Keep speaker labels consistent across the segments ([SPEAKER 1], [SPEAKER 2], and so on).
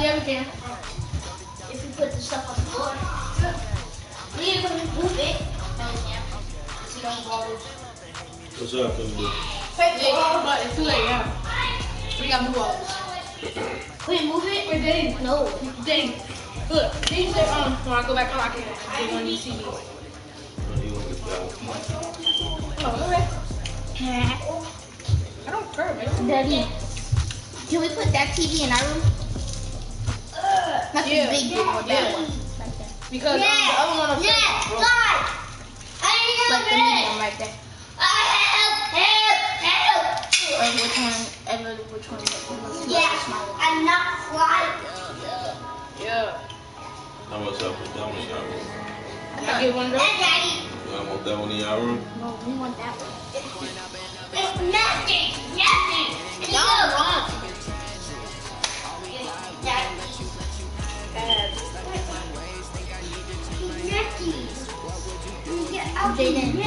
[SPEAKER 1] Yeah, we can. If you put the stuff on the floor. We ain't gonna move it. No, we can't. It's your own ballers.
[SPEAKER 2] What's up, dude?
[SPEAKER 1] Yeah, but it's too late, yeah. We gotta move all this. Wait, move it? Or did No. Dang. Look, they said, when I go back on, I can take one of these CDs. Oh, okay. I don't care, man.
[SPEAKER 3] Daddy, can we put that TV in our room? Not the big one, that one. Like that.
[SPEAKER 1] Because the other one upstairs.
[SPEAKER 3] Like the medium right there. Or which one? Edward, which one? Yeah, I'm not flying.
[SPEAKER 1] Yeah.
[SPEAKER 2] How much I put that one in your room?
[SPEAKER 1] Can I get one of those?
[SPEAKER 3] Daddy.
[SPEAKER 2] Y'all want that one in your room?
[SPEAKER 3] No, we want that one.
[SPEAKER 1] It's nasty. Y'all wrong.
[SPEAKER 3] Jaden, you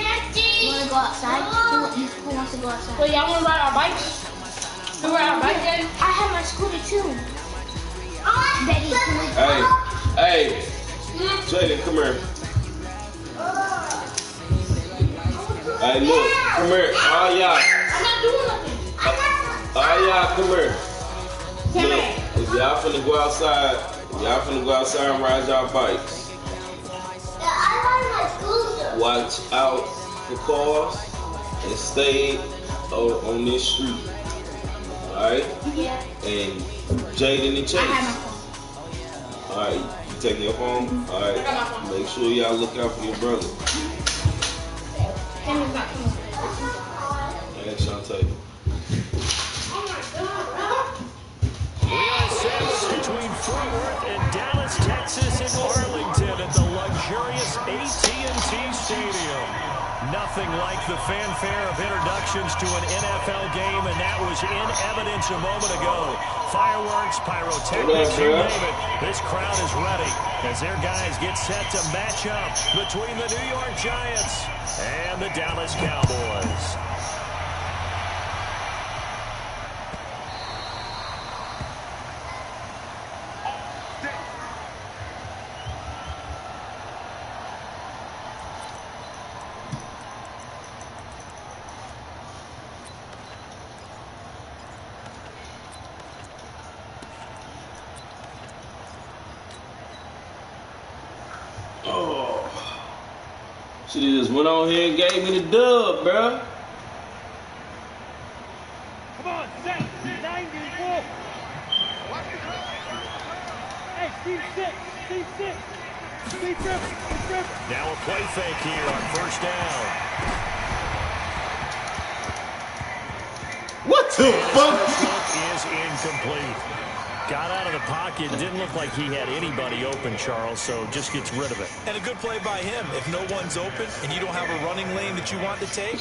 [SPEAKER 3] want to go outside? Who wants to go outside?
[SPEAKER 1] Wait, y'all want to ride our bikes? You ride our bike, Daddy?
[SPEAKER 3] I have my scooter too. Daddy, can we go?
[SPEAKER 2] Hey, Jaden, come here. Hey, look, come here. All y'all.
[SPEAKER 1] I'm not doing nothing.
[SPEAKER 2] All y'all, come here.
[SPEAKER 1] Come
[SPEAKER 2] Look,
[SPEAKER 1] here.
[SPEAKER 2] if y'all finna go outside, and ride y'all bikes. Watch out for cars and stay on this street. Alright?
[SPEAKER 3] Yeah.
[SPEAKER 2] And Jaden and Chase.
[SPEAKER 3] I have my phone.
[SPEAKER 2] Alright, you taking your phone? Alright. Make sure y'all look out for your brother. And Shantae.
[SPEAKER 4] We are set between Fort Worth and Dallas, Texas, and Arlington at the luxurious AT&T Stadium. Nothing like the fanfare of introductions to an NFL game, and that was in evidence a moment ago. Fireworks, pyrotechnics, you name it. This crowd is ready as their guys get set to match up between the New York Giants and the Dallas Cowboys.
[SPEAKER 2] She just went on here and gave me the dub, bro.
[SPEAKER 5] Come on, set, 94. Hey, Steve 6, Steve 6. Steve Griffin.
[SPEAKER 4] Now a play fake here on first down.
[SPEAKER 2] What the fuck?
[SPEAKER 4] Is incomplete. Got out of the pocket. Didn't look like he had anybody open, Charles, so just gets rid of it.
[SPEAKER 6] And a good play by him. If no one's open and you don't have a running lane that you want to take,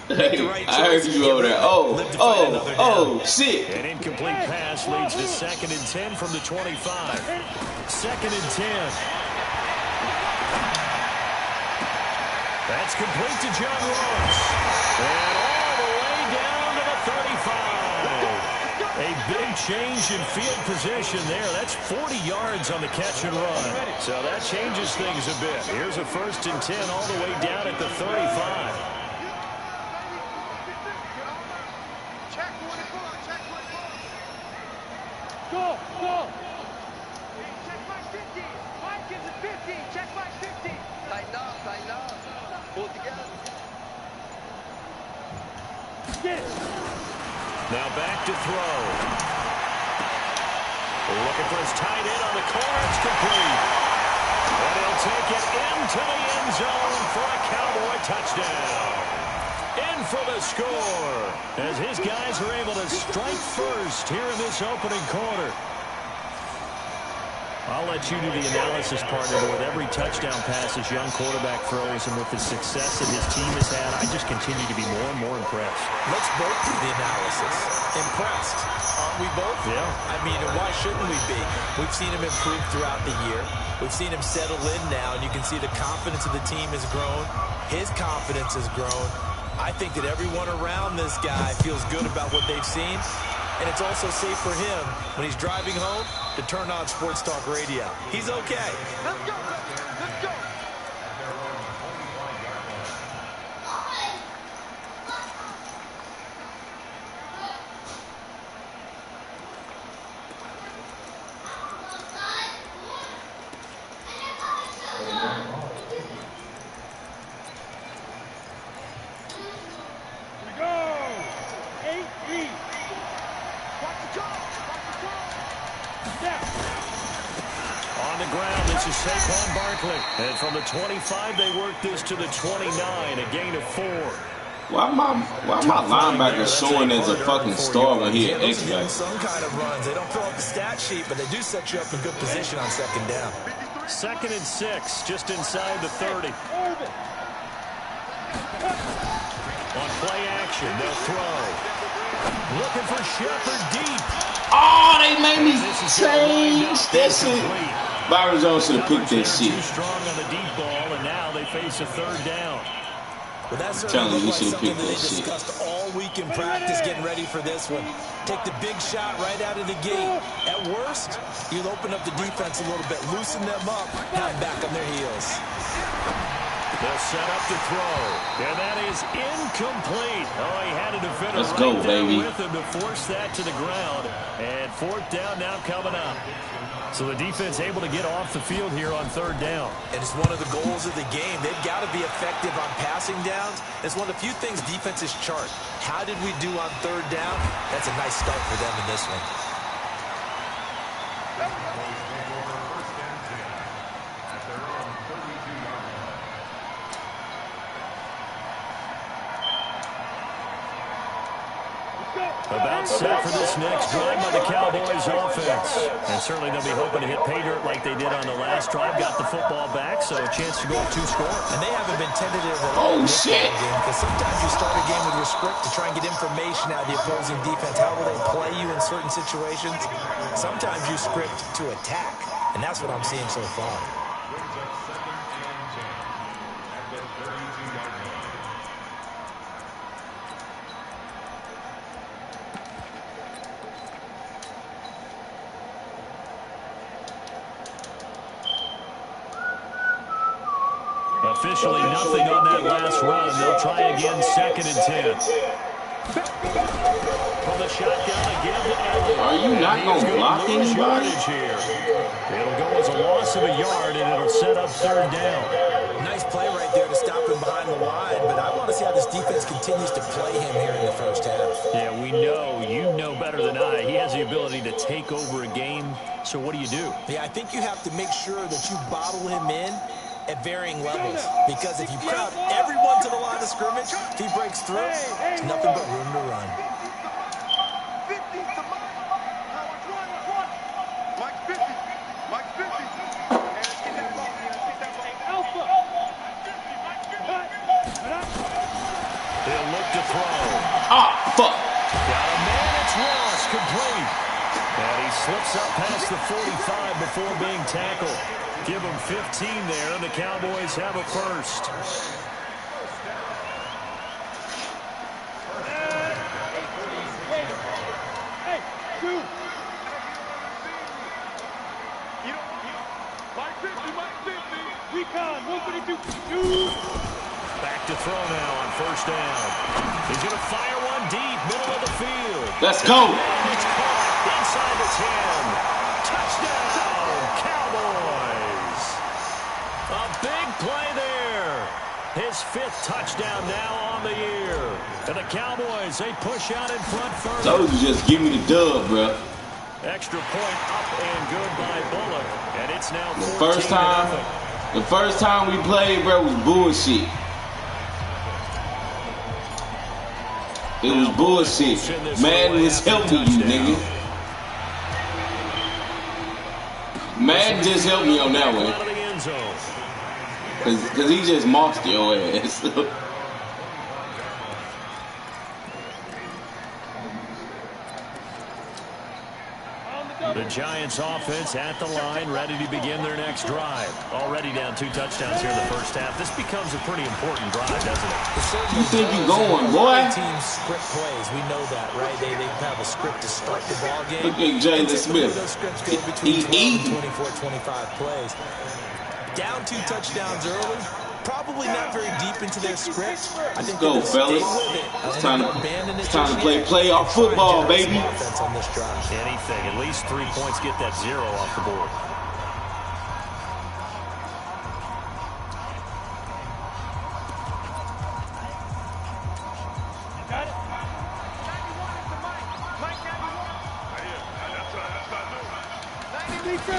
[SPEAKER 2] Hey,
[SPEAKER 6] the right
[SPEAKER 2] I heard
[SPEAKER 6] choice.
[SPEAKER 2] you over there. Oh, shit.
[SPEAKER 4] An incomplete pass leads to 2nd and 10 from the 25. 2nd and 10. That's complete to John Ross. And all the way down to the 35. A big change in field position there. That's 40 yards on the catch and run. So that changes things a bit. Here's a 1st and 10 all the way down at the 35.
[SPEAKER 5] Go. Check my 50. Mike gives it 50. Check my 50.
[SPEAKER 7] Tighten up. Pull it together.
[SPEAKER 5] Get it.
[SPEAKER 4] Now back to throw. Looking for his tight end on the corner. It's complete. And he'll take it into the end zone for a Cowboy touchdown. In for the score as his guys are able to strike first here in this opening quarter. I'll let you do the analysis, partner, but with every touchdown pass this young quarterback throws and with the success that his team has had, I just continue to be more and more impressed.
[SPEAKER 6] Let's both do the analysis. Impressed. Aren't we both?
[SPEAKER 4] Yeah.
[SPEAKER 6] I mean, and why shouldn't we be? We've seen him improve throughout the year. We've seen him settle in now, and you can see the confidence of the team has grown. His confidence has grown. I think that everyone around this guy feels good about what they've seen. And it's also safe for him when he's driving home to turn on Sports Talk Radio. He's okay.
[SPEAKER 5] Let's go, let's go.
[SPEAKER 4] And from the 25, they work this to the 29, a gain of 4.
[SPEAKER 2] Why my linebacker showing as a fucking star when he an X-Factor?
[SPEAKER 6] Some kind of runs. They don't fill up the stat sheet, but they do set you up in good position on second down.
[SPEAKER 4] 2nd and 6, just inside the 30. On play action, they'll throw. Looking for Shepard deep.
[SPEAKER 2] Oh, they made me change that shit. Byron Jones should have picked that shit.
[SPEAKER 4] Too strong on the deep ball, and now they face a 3rd down.
[SPEAKER 6] Well, that's
[SPEAKER 2] telling you, he should have
[SPEAKER 6] something
[SPEAKER 2] picked
[SPEAKER 6] that they
[SPEAKER 2] that shit.
[SPEAKER 6] discussed all week in practice, getting ready for this one. Take the big shot right out of the gate. At worst, you'll open up the defense a little bit, loosen them up, have them back on their heels.
[SPEAKER 4] They'll set up to throw, and that is incomplete. Oh, he had a defender
[SPEAKER 2] Let's
[SPEAKER 4] right
[SPEAKER 2] go,
[SPEAKER 4] there
[SPEAKER 2] baby.
[SPEAKER 4] with him to force that to the ground. And 4th down now coming up. So the defense able to get off the field here on 3rd down.
[SPEAKER 6] And it's one of the goals of the game. They've got to be effective on passing downs. It's one of the few things defenses chart. How did we do on 3rd down? That's a nice start for them in this one.
[SPEAKER 4] About set for this next drive by the Cowboys offense. And certainly they'll be hoping to hit pay dirt like they did on the last drive. Got the football back, so a chance to go up 2 scores.
[SPEAKER 6] And they haven't been tentative at all in this game, because sometimes you start a game with your script to try and get information out of the opposing defense. How will they play you in certain situations? Sometimes you script to attack, and that's what I'm seeing so far.
[SPEAKER 4] Officially nothing on that last run. They'll try again 2nd and 10. From the shotgun again to Elliott.
[SPEAKER 2] Are you not going to block anybody?
[SPEAKER 4] Here. It'll go as a loss of a yard, and it'll set up 3rd down.
[SPEAKER 6] Nice play right there to stop him behind the line, but I want to see how this defense continues to play him here in the 1st half.
[SPEAKER 4] Yeah, we know, you know better than I. He has the ability to take over a game, so what do you do?
[SPEAKER 6] Yeah, I think you have to make sure that you bottle him in at varying levels, because if you crowd everyone to the line of scrimmage, if he breaks through, there's nothing but room to run.
[SPEAKER 4] They'll look to throw.
[SPEAKER 2] Ah, fuck.
[SPEAKER 4] Got a man, it's Ross, complete. And he slips up past the 45 before being tackled. Give him 15 there, and the Cowboys have a 1st.
[SPEAKER 5] Hey, shoot. Mike 50. Recon, 152.
[SPEAKER 4] Back to throw now on 1st down. He's going to fire one deep, middle of the field.
[SPEAKER 2] Let's go.
[SPEAKER 4] And it's caught inside the 10. Touchdown, Cowboys. A big play there. His 5th touchdown now on the year. And the Cowboys, they push out in front first.
[SPEAKER 2] Told you, just give me the dub, bro.
[SPEAKER 4] Extra point up and good by Bullock. And it's now 14-0.
[SPEAKER 2] The first time we played, bro, was bullshit. It was bullshit. Madden was helping you, nigga. Madden just helped me on that one. Cause he just mossed your ass.
[SPEAKER 4] The Giants offense at the line, ready to begin their next drive. Already down 2 touchdowns here in the first half. This becomes a pretty important drive, doesn't it?
[SPEAKER 2] You think you're going, boy?
[SPEAKER 6] Team script plays. We know that, right? They have a script to start the ball game.
[SPEAKER 2] Look at Jalen Smith.
[SPEAKER 6] Those scripts go between 12 and 24, 25 plays. Down 2 touchdowns early. Probably not very deep into their script.
[SPEAKER 2] Let's go, fellas. It's time to play playoff football, baby.
[SPEAKER 4] Anything. At least 3 points, get that 0 off the board.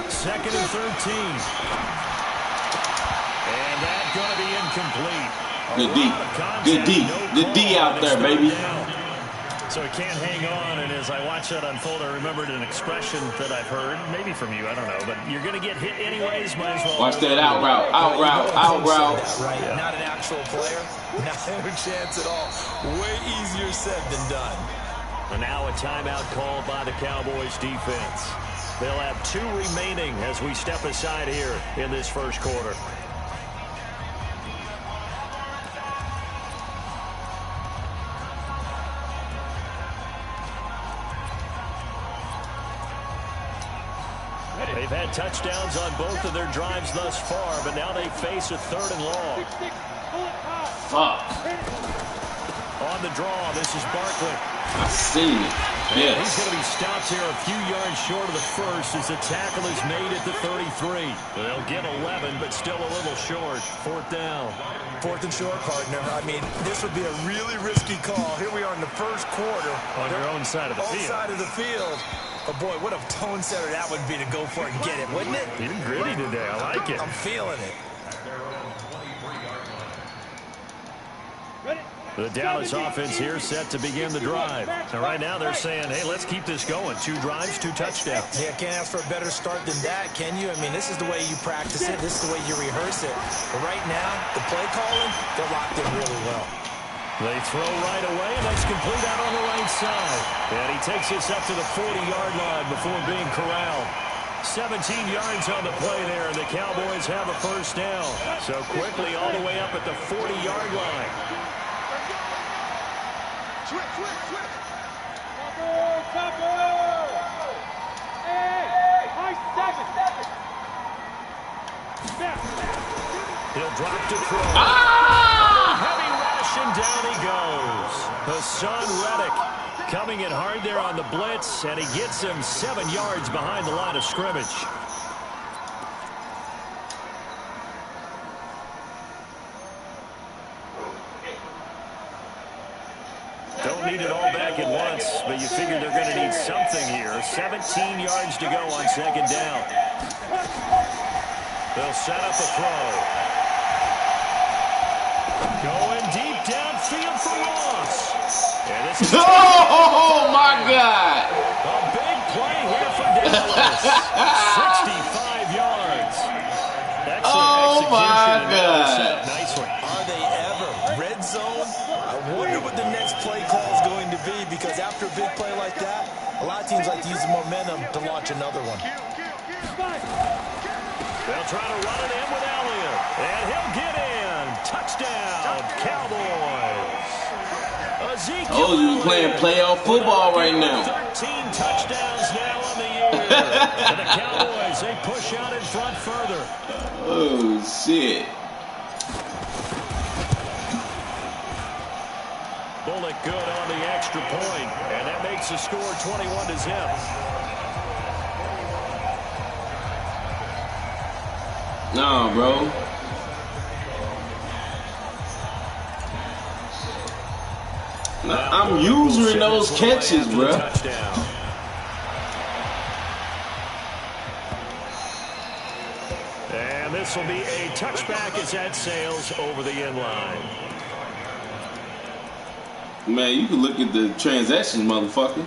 [SPEAKER 4] Second and 13. And that's going to be incomplete.
[SPEAKER 2] Good D. Good D. Good D out there, baby.
[SPEAKER 4] So he can't hang on, and as I watch that unfold, I remembered an expression that I've heard, maybe from you, I don't know, but you're going to get hit anyways, might as well.
[SPEAKER 2] Watch that out route, out route, out route.
[SPEAKER 6] Right, yeah. Not an actual player, not a chance at all. Way easier said than done.
[SPEAKER 4] And now a timeout called by the Cowboys defense. They'll have 2 remaining as we step aside here in this first quarter. They've had touchdowns on both of their drives thus far, but now they face a 3rd and long.
[SPEAKER 2] Fuck.
[SPEAKER 4] On the draw, this is Barkley.
[SPEAKER 2] I seen it. Yes.
[SPEAKER 4] He's going to be stopped here a few yards short of the first as the tackle is made at the 33. They'll get 11, but still a little short. 4th down.
[SPEAKER 6] 4th and short, partner. I mean, this would be a really risky call. Here we are in the first quarter.
[SPEAKER 4] On your own side of the field.
[SPEAKER 6] Side of the field. But boy, what a tone setter that would be to go for it and get it, wouldn't it?
[SPEAKER 4] You're gritty today. I like it.
[SPEAKER 6] I'm feeling it.
[SPEAKER 4] The Dallas offense here set to begin the drive. And right now they're saying, hey, let's keep this going. 2 drives, 2 touchdowns.
[SPEAKER 6] Yeah, can't ask for a better start than that, can you? I mean, this is the way you practice it. This is the way you rehearse it. But right now, the play calling, they're locked in really well.
[SPEAKER 4] They throw right away, and that's complete out on the right side. And he takes this up to the 40-yard line before being corralled. 17 yards on the play there, and the Cowboys have a first down. So quickly all the way up at the 40-yard line. He'll drop to throw. Heavy rush, and down he goes. Hassan Reddick coming in hard there on the blitz, and he gets him 7 yards behind the line of scrimmage. Don't need it all back at once, but you figure they're going to need something here. 17 yards to go on 2nd down. They'll set up a throw. Going deep downfield for Ross. And this is
[SPEAKER 2] oh, my God.
[SPEAKER 4] A big play here for Dallas. 65 yards.
[SPEAKER 2] Oh, my God.
[SPEAKER 4] Nicely.
[SPEAKER 6] Are they ever? Red zone? I wonder what the next play call is going to be, because after a big play like that, a lot of teams like to use the momentum to launch another one.
[SPEAKER 4] They'll try to run it in with Elliott. And he'll get in. Touchdown, Cowboys.
[SPEAKER 2] Oh, you playing playoff football right now.
[SPEAKER 4] 13 touchdowns now on the year. And the Cowboys, they push out in front further.
[SPEAKER 2] Oh, shit.
[SPEAKER 4] Bullock good on the extra point, and that makes the score 21-0.
[SPEAKER 2] Nah, bro. Nah, I'm using those catches, bro.
[SPEAKER 4] And this will be a touchback as that sails over the end line.
[SPEAKER 2] Man, you can look at the transactions, motherfucker.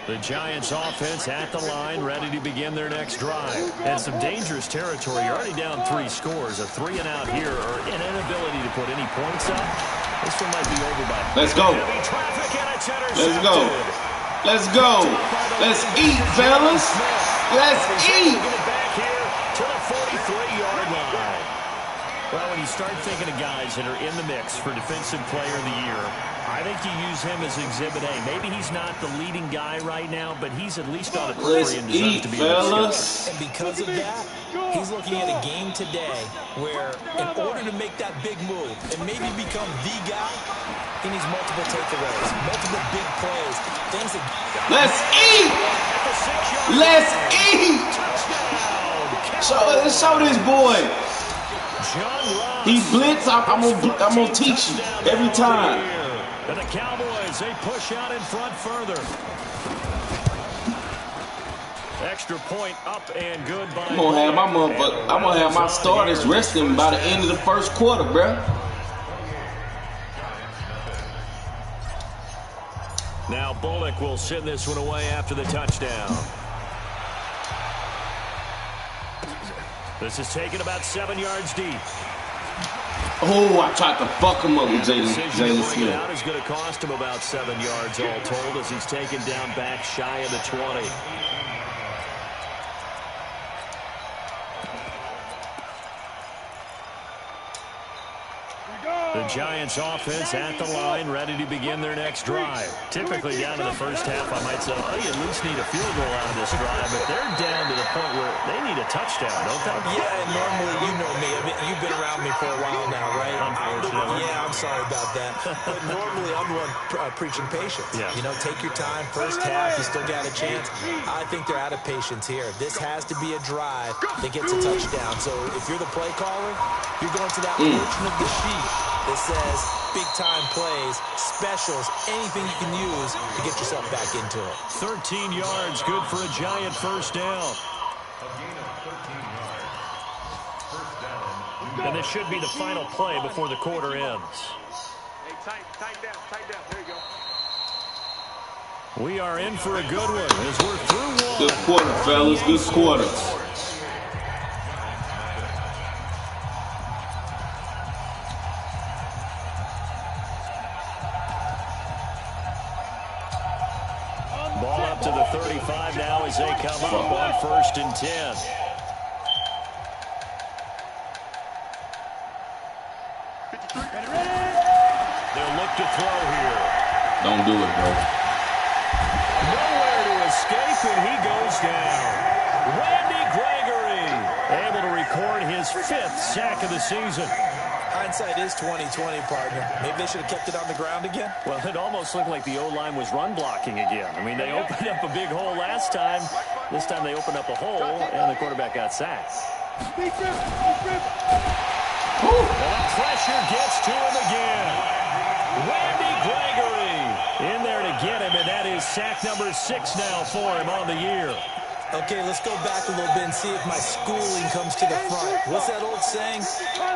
[SPEAKER 4] The Giants offense at the line, ready to begin their next drive. And some dangerous territory. You're already down 3 scores. A 3 and out here, or an inability to put any points up. This one might be over by.
[SPEAKER 2] Let's go.
[SPEAKER 4] Heavy traffic, and it's
[SPEAKER 2] Let's go. Let's go. Let's eat, fellas. Let's eat.
[SPEAKER 4] Back here to the 43-yard line. Well, when you start thinking of guys that are in the mix for Defensive Player of the Year, I think you use him as Exhibit A. Maybe he's not the leading guy right now, but he's at least on the periphery and deserves to be
[SPEAKER 2] fellas.
[SPEAKER 6] And because of that, he's looking at a game today where in order to make that big move and maybe become the guy, he needs multiple takeaways, multiple big plays, things that...
[SPEAKER 2] Let's eat! Let's eat! Show this boy. He blitz, I'm gonna teach you every time.
[SPEAKER 4] And the Cowboys, they push out in front further. Extra point up and good by... I'm gonna have my starters resting by the end of the first quarter, bruh. Now Bullock will send this one away after the touchdown. This is taken about 7 yards deep.
[SPEAKER 2] Oh, I tried to fuck him up with Jalen Smith.
[SPEAKER 4] Out is going to cost him about 7 yards all told as he's taken down back shy of the 20. The Giants offense at the line, ready to begin their next drive. Typically down to the first half, I might say, oh, you at least need a field goal out of this drive, but they're down to the point where they need a touchdown, don't they?
[SPEAKER 6] Yeah, and normally, you know me. I mean, you've been around me for a while now, right?
[SPEAKER 4] Unfortunately.
[SPEAKER 6] Yeah, I'm sorry about that. But normally, I'm the one preaching patience.
[SPEAKER 4] Yeah.
[SPEAKER 6] You know, take your time. First half, you still got a chance. I think they're out of patience here. This has to be a drive that gets a touchdown. So if you're the play caller, you're going to that portion of the sheet that says big-time plays, specials, anything you can use to get yourself back into it.
[SPEAKER 4] 13 yards, good for a Giant first down. And this should be the final play before the quarter ends.
[SPEAKER 5] Hey, tight down. There you go.
[SPEAKER 4] We are in for a good one as we're through one.
[SPEAKER 2] Good quarter, fellas. Good quarter.
[SPEAKER 4] Ball up to the 35 now as they come up on 1st and 10. They'll look to throw here.
[SPEAKER 2] Don't do it, bro.
[SPEAKER 4] Nowhere to escape, and he goes down. Randy Gregory able to record his 5th sack of the season.
[SPEAKER 6] Hindsight is 20/20, partner. Maybe they should have kept it on the ground again.
[SPEAKER 4] Well, it almost looked like the O-line was run blocking again. I mean, they opened up a big hole last time. This time they opened up a hole, and the quarterback got sacked.
[SPEAKER 5] Defense.
[SPEAKER 4] And the pressure gets to him again. Randy Gregory in there to get him, and that is sack number 6 now for him on the year.
[SPEAKER 6] Okay, let's go back a little bit and see if my schooling comes to the front. What's that old saying?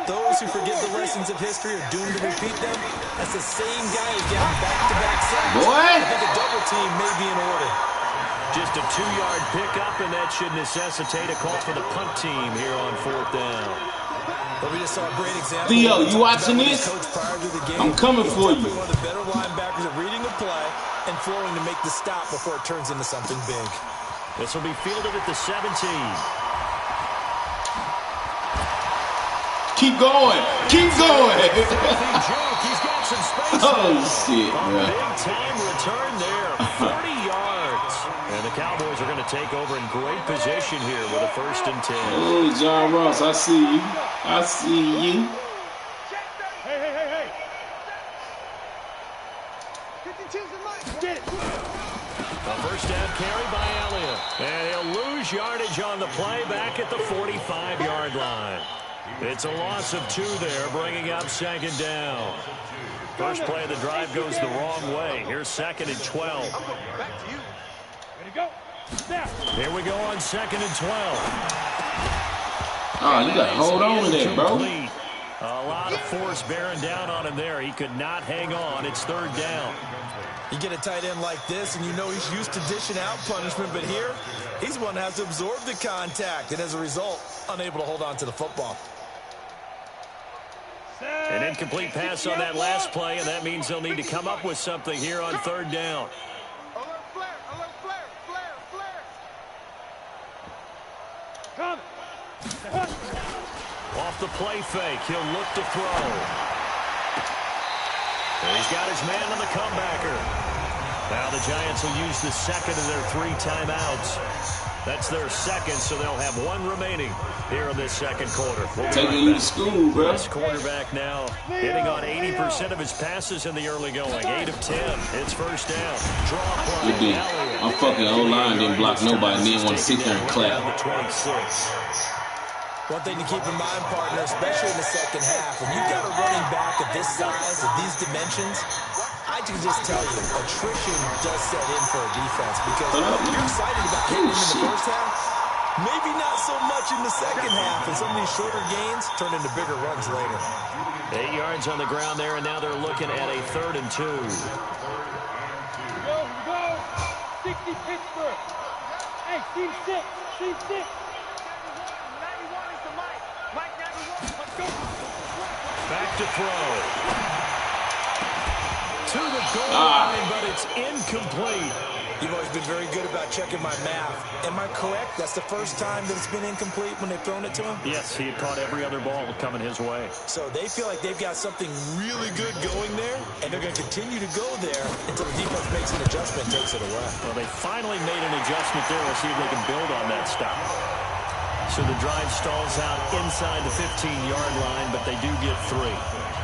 [SPEAKER 6] Those who forget the lessons of history are doomed to repeat them. That's the same guy who's getting back-to-back sacks.
[SPEAKER 2] Boy!
[SPEAKER 6] I think a double team may be in order.
[SPEAKER 4] Just a 2-yard pickup, and that should necessitate a call for the punt team here on 4th down.
[SPEAKER 6] But we just saw a great example.
[SPEAKER 2] Theo, you watching this? I'm coming for you.
[SPEAKER 6] One of the better linebackers at reading the play and flowing to make the stop before it turns into something big.
[SPEAKER 4] This will be fielded at the 17.
[SPEAKER 2] Keep going. Keep going.
[SPEAKER 4] He's got some space.
[SPEAKER 2] Oh, shit, bro.
[SPEAKER 4] Big time return there. 40 yards. And the Cowboys are going to take over in great position here with a 1st and 10.
[SPEAKER 2] Oh, John Ross, I see you. I see you.
[SPEAKER 5] Hey. 52's in line. Get it.
[SPEAKER 4] A 1st down carry by Elliott. And he'll lose yardage on the play back at the 45-yard line. It's a loss of 2 there, bringing up 2nd down. First play of the drive goes the wrong way. Here's 2nd and 12.
[SPEAKER 5] Back to you. Ready to go. Snap.
[SPEAKER 4] Here we go on 2nd and 12.
[SPEAKER 2] Oh, you got to hold on to that, bro.
[SPEAKER 4] A lot of force bearing down on him there. He could not hang on. It's 3rd down.
[SPEAKER 6] You get a tight end like this, and you know he's used to dishing out punishment, but here, he's the one that has to absorb the contact, and as a result, unable to hold on to the football.
[SPEAKER 4] An incomplete pass on that last play, and that means they'll need to come up with something here on 3rd down. Off the play fake, he'll look to throw. And he's got his man on the comebacker. Now the Giants will use the second of their 3 timeouts. That's their second, so they'll have 1 remaining here in this second quarter.
[SPEAKER 2] Taking you to school, bro.
[SPEAKER 4] This quarterback now hitting on 80% of his passes in the early going. 8 of 10. It's first down. Draw play.
[SPEAKER 2] I'm fucking O-line didn't block nobody and didn't want to sit there and clap.
[SPEAKER 6] One thing to keep in mind, partner, especially in the second half, when you've got a running back of this size, of these dimensions, I can just tell you, attrition does set in for a defense because you're excited about hitting him in the first half, maybe not so much in the second half, and some of these shorter gains turn into bigger runs later.
[SPEAKER 4] 8 yards on the ground there, and now they're looking at a 3rd and 2.
[SPEAKER 5] Here we go. 60 Pittsburgh. Hey, team 6. Team 6. 91 is the Mike. Mike 91. Let's go.
[SPEAKER 4] Back to throw. To the goal line, but it's incomplete.
[SPEAKER 6] You've always been very good about checking my math. Am I correct? That's the first time that it's been incomplete when they've thrown it to him?
[SPEAKER 4] Yes, he had caught every other ball coming his way.
[SPEAKER 6] So they feel like they've got something really good going there, and they're going to continue to go there until the defense makes an adjustment and takes it away.
[SPEAKER 4] Well, they finally made an adjustment there. We'll see if they can build on that stop. So the drive stalls out inside the 15-yard line, but they do get 3.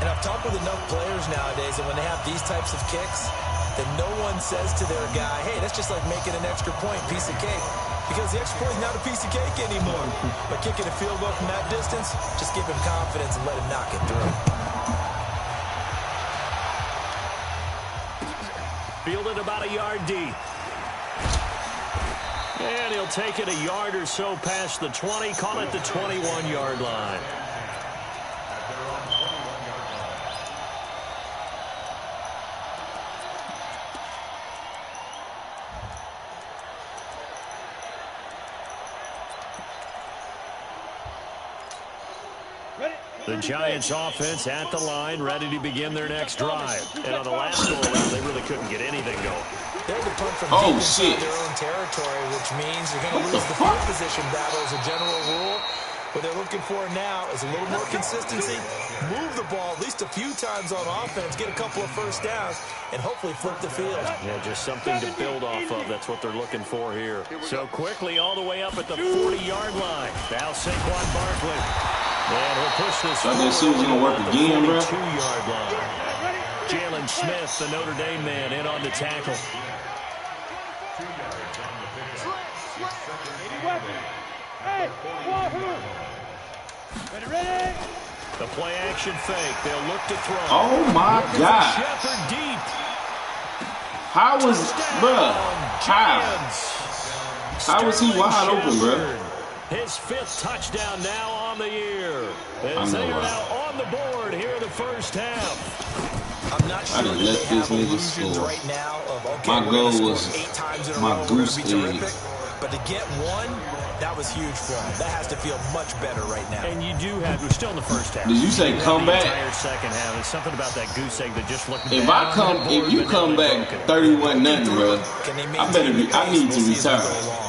[SPEAKER 6] And I've talked with enough players nowadays, and when they have these types of kicks, that no one says to their guy, hey, that's just like making an extra point, piece of cake. Because the extra point is not a piece of cake anymore. But kicking a field goal from that distance, just give him confidence and let him knock it through.
[SPEAKER 4] Fielded about a yard deep. And he'll take it a yard or so past the 20, call it the 21-yard line. The Giants offense at the line, ready to begin their next drive. And on the last go-around, they really couldn't get anything going.
[SPEAKER 6] They're the punt from deep inside their own territory, which means you're going to lose the field position battle as a general rule. What they're looking for now is a little more consistency, move the ball at least a few times on offense, get a couple of first downs, and hopefully flip the field.
[SPEAKER 4] Yeah, just something to build off of. That's what they're looking for here. So quickly all the way up at the 40-yard line. Now Saquon Barkley. And he'll push this
[SPEAKER 2] I think she was going to work again, bro.
[SPEAKER 4] 2-yard line. Jalen Smith, the Notre Dame man, in on the tackle.
[SPEAKER 5] Hey, ready?
[SPEAKER 4] The play action fake. They'll look to throw.
[SPEAKER 2] Oh my God.
[SPEAKER 4] Shepard deep.
[SPEAKER 2] How was, bro? How was he wide open, bro?
[SPEAKER 4] His 5th touchdown now on the year. As they are now on the board here in the first half.
[SPEAKER 6] I'm not sure
[SPEAKER 2] I didn't let this nigga score.
[SPEAKER 6] Right now of, okay,
[SPEAKER 2] my goal was
[SPEAKER 6] 8 times in a
[SPEAKER 2] my
[SPEAKER 6] row,
[SPEAKER 2] goose egg.
[SPEAKER 6] But to get 1, that was huge for him. That has to feel much better right now.
[SPEAKER 4] And you do have, we're still in the first half.
[SPEAKER 2] Did you say come back?
[SPEAKER 4] The entire second half. There's something about that goose egg that just looked
[SPEAKER 2] If you come back 31-0, bro, I need to retire.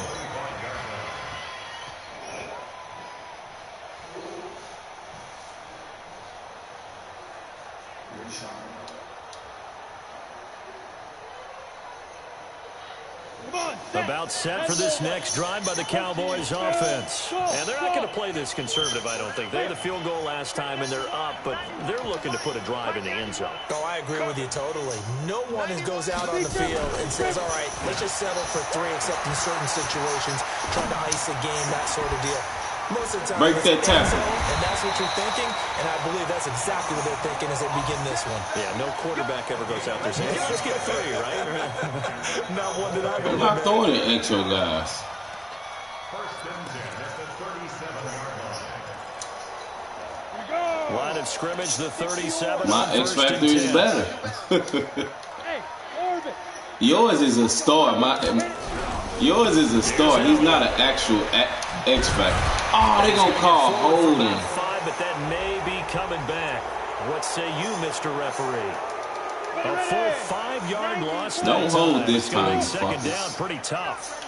[SPEAKER 4] About set for this next drive by the Cowboys offense. And they're not going to play this conservative, I don't think. They had a field goal last time, and they're up, but they're looking to put a drive in the end zone.
[SPEAKER 6] Oh, I agree with you totally. No one goes out on the field and says, all right, let's just settle for 3, except in certain situations, trying to ice a game, that sort of deal. Most of the time,
[SPEAKER 2] break that tackle.
[SPEAKER 6] And that's what you're thinking, and I believe that's exactly what they're thinking as they begin this one.
[SPEAKER 4] Yeah, no quarterback ever goes out there saying, hey, let's get 3, right?
[SPEAKER 6] Not one that I've ever
[SPEAKER 2] I'm not throwing it at your guys.
[SPEAKER 4] Line of scrimmage, the 37.
[SPEAKER 2] My X factor is better. Yours is a star. Yours is a star. He's not an actual X factor. Oh, they gonna call holding.
[SPEAKER 4] 5, but that may be coming back. What say you, Mr. Referee? A full 5-yard loss.
[SPEAKER 2] Don't hold this time.
[SPEAKER 4] Second down, pretty tough.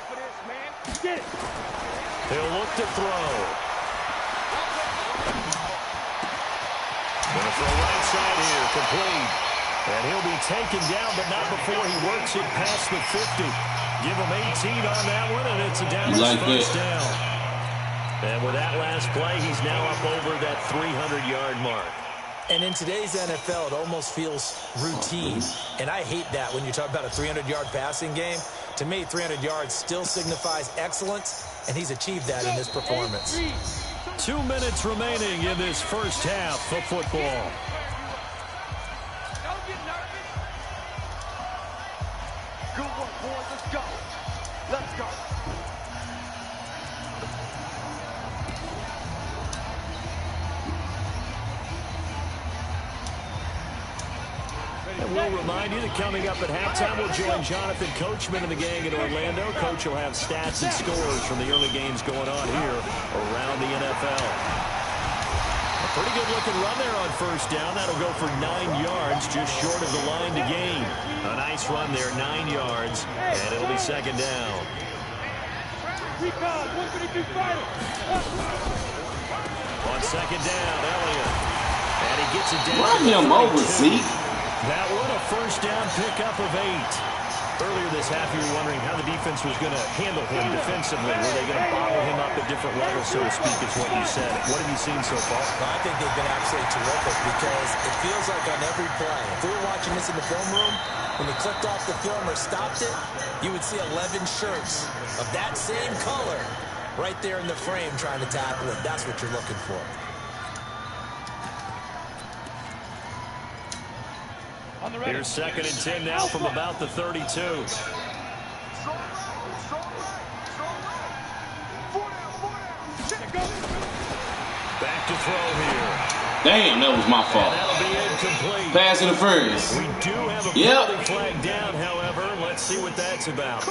[SPEAKER 4] He'll look to throw. Going to throw right side here, complete. And he'll be taken down, but not before he works it past the 50. Give him 18 on that one, and it's a down first down. And with that last play, he's now up over that 300-yard mark.
[SPEAKER 6] And in today's NFL, it almost feels routine. And I hate that when you talk about a 300-yard passing game. To me, 300 yards still signifies excellence, and he's achieved that in this performance.
[SPEAKER 4] 2 minutes remaining in this first half of football.
[SPEAKER 5] Don't get nervous.
[SPEAKER 7] Good work, boys. Let's go. Let's go.
[SPEAKER 4] And we'll remind you that coming up at halftime, we'll join Jonathan Coachman and the gang in Orlando. Coach will have stats and scores from the early games going on here around the NFL. A pretty good-looking run there on first down. That'll go for 9 yards, just short of the line to gain. A nice run there, 9 yards, and it'll be second down. On second down, Elliott. And he gets it down.
[SPEAKER 2] Run him over, Zeke.
[SPEAKER 4] That one a first down pickup of 8. Earlier this half, you were wondering how the defense was going to handle him defensively. Were they going to bottle him up at different levels, so to speak, is what you said. What have you seen so far?
[SPEAKER 6] Well, I think they've been absolutely terrific because it feels like on every play, if we were watching this in the film room, when they clicked off the film or stopped it, you would see 11 shirts of that same color right there in the frame trying to tackle it. That's what you're looking for.
[SPEAKER 4] Here's second and 10 now from about the 32. Back to throw here.
[SPEAKER 2] Damn, that was my fault.
[SPEAKER 4] That'll be incomplete.
[SPEAKER 2] Pass interference.
[SPEAKER 4] We do have a penalty flag down, however. Let's see what that's about.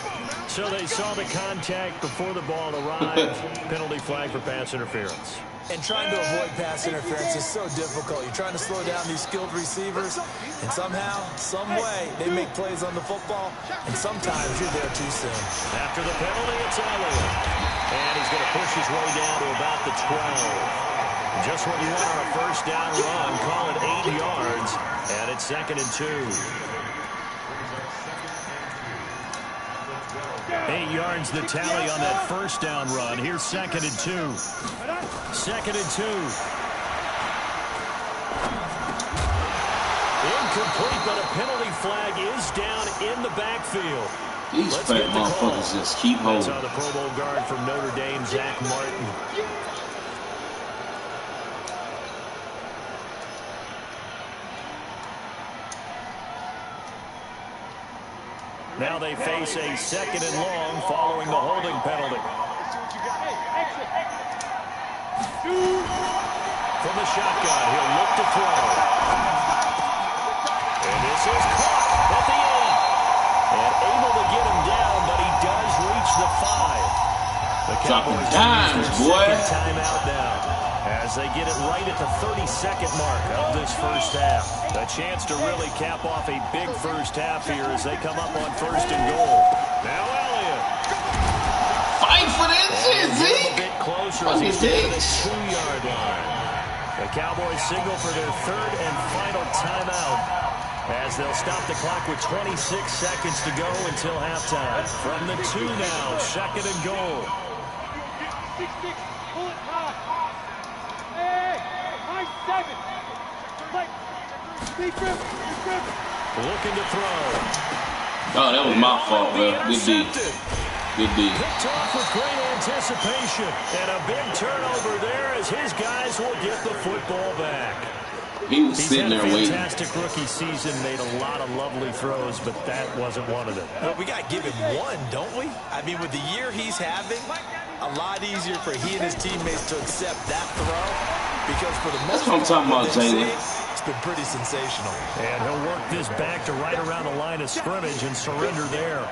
[SPEAKER 4] So they saw the contact before the ball arrived. Penalty flag for pass interference.
[SPEAKER 6] And trying to avoid pass interference is so difficult. You're trying to slow down these skilled receivers, and somehow, some way, they make plays on the football, and sometimes you're there too soon.
[SPEAKER 4] After the penalty, it's Elliott. And he's going to push his way down to about the 12. Just what you want on a first down run. Call it 8 yards, and it's second and 2. 8 yards the tally on that first down run. Here's second and 2. Second and 2. Incomplete, but a penalty flag is down in the backfield.
[SPEAKER 2] These fat motherfuckers just keep holding.
[SPEAKER 4] That's on the Pro Bowl guard from Notre Dame, Zach Martin. Now they face a second and long following the holding penalty. From the shotgun, he'll look to throw. And this is caught at the end. And able to get him down, but he does reach the 5. The Cowboys
[SPEAKER 2] dimes, boy.
[SPEAKER 4] Timeout now as they get it right at the 32nd mark of this first half. A chance to really cap off a big first half here as they come up on first and goal. Now Elliott.
[SPEAKER 2] Fight for that shit, Zeke.
[SPEAKER 4] A bit closer as he's to the 2-yard line. The Cowboys signal for their third and final timeout as they'll stop the clock with 26 seconds to go until halftime. From the 2 now, second and goal.
[SPEAKER 5] Pull it high. Hey, high 7.
[SPEAKER 4] Looking to throw.
[SPEAKER 2] Oh, that was my fault, bro. Good D. Good D.
[SPEAKER 4] Picked off with great anticipation. And a big turnover there as his guys will get the football back.
[SPEAKER 2] He was sitting there waiting.
[SPEAKER 4] Fantastic rookie season, made a lot of lovely throws, but that wasn't one of them.
[SPEAKER 6] Well, we got to give him one, don't we? I mean, with the year he's having, a lot easier for he and his teammates to accept that throw because for the most part,
[SPEAKER 2] that's what I'm talking about, Jalen.
[SPEAKER 6] It's been pretty sensational.
[SPEAKER 4] And he'll work this back to right around the line of scrimmage and surrender there.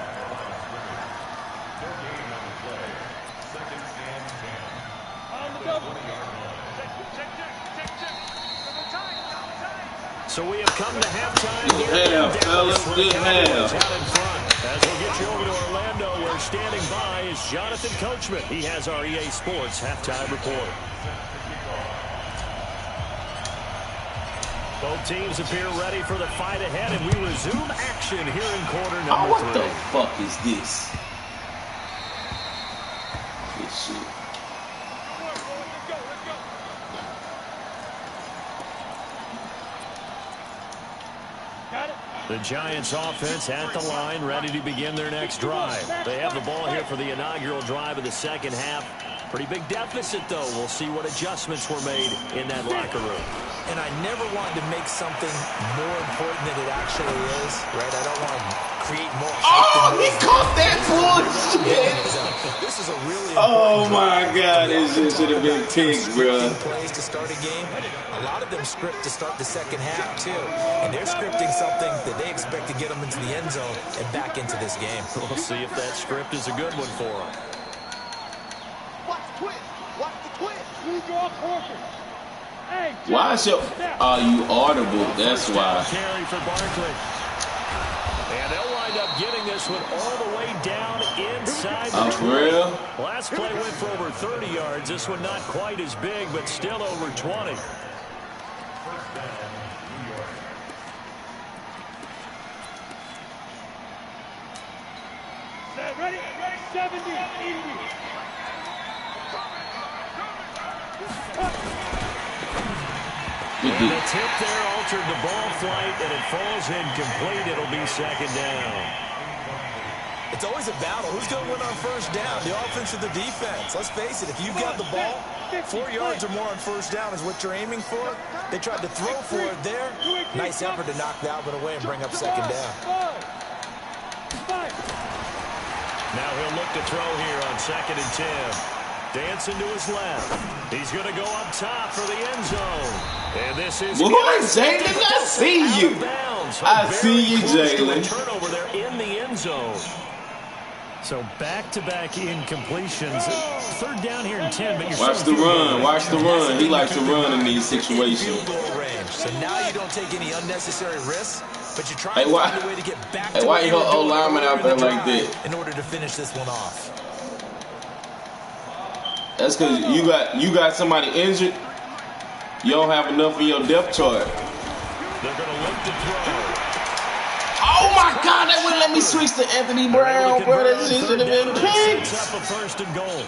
[SPEAKER 4] So we have come to half-time here.
[SPEAKER 2] Good half, fellas. Good half.
[SPEAKER 4] Out in front as we'll get you over to Orlando where standing by is Jonathan Coachman. He has our EA Sports halftime report. Both teams appear ready for the fight ahead, and we resume action here in quarter number 3.
[SPEAKER 2] What the fuck is this? This shit.
[SPEAKER 4] The Giants offense at the line, ready to begin their next drive. They have the ball here for the inaugural drive of the second half. Pretty big deficit, though. We'll see what adjustments were made in that locker room.
[SPEAKER 6] And I never wanted to make something more important than it actually is, right? I don't want to create more.
[SPEAKER 2] Oh, he caught that bullshit.
[SPEAKER 6] This is a really
[SPEAKER 2] oh my God, this shit should have been picked, bro.
[SPEAKER 6] Plays to start a game. A lot of them script to start the second half too, and they're scripting something that they expect to get them into the end zone and back into this game.
[SPEAKER 4] We'll see if that script is a good one for them.
[SPEAKER 7] Watch the twist. Watch the twist.
[SPEAKER 5] You draw portion. Hey,
[SPEAKER 2] Why is your you audible? That's why.
[SPEAKER 4] Carry for Barkley. And they'll wind up getting this one all the way down inside the
[SPEAKER 2] For real?
[SPEAKER 4] Last play went for over 30 yards. This one not quite as big, but still over 20.
[SPEAKER 5] ready? 70, 80.
[SPEAKER 4] And the tip there altered the ball flight, and it falls incomplete. It'll be second down.
[SPEAKER 6] It's always a battle. Who's going to win on first down, the offense or the defense? Let's face it, if you've got the ball, 4 yards or more on first down is what you're aiming for. They tried to throw for it there. Nice effort to knock that one away and bring up second down.
[SPEAKER 4] Now he'll look to throw here on 2nd and 10. Dancing to his left. He's going to go up top for the end zone. And this is...
[SPEAKER 2] Boy, Jalen, I see you. I see you, Jalen.
[SPEAKER 4] Turnover there in the end zone. So back-to-back incompletions. 3rd down here in 10. But
[SPEAKER 2] Watch the run. Watch the run. He likes to run in these situations.
[SPEAKER 6] So now you don't take any unnecessary risks, but you try
[SPEAKER 2] to
[SPEAKER 6] find a way to get back to
[SPEAKER 2] why your old lineman out there like that?
[SPEAKER 6] In order to finish this one off.
[SPEAKER 2] That's because you got somebody injured. You don't have enough in your depth chart.
[SPEAKER 4] They're going to look to throw.
[SPEAKER 2] Oh my God! They wouldn't let me switch to Anthony Brown, bro. That shit should have been picked.
[SPEAKER 4] Sets up a 1st and goal.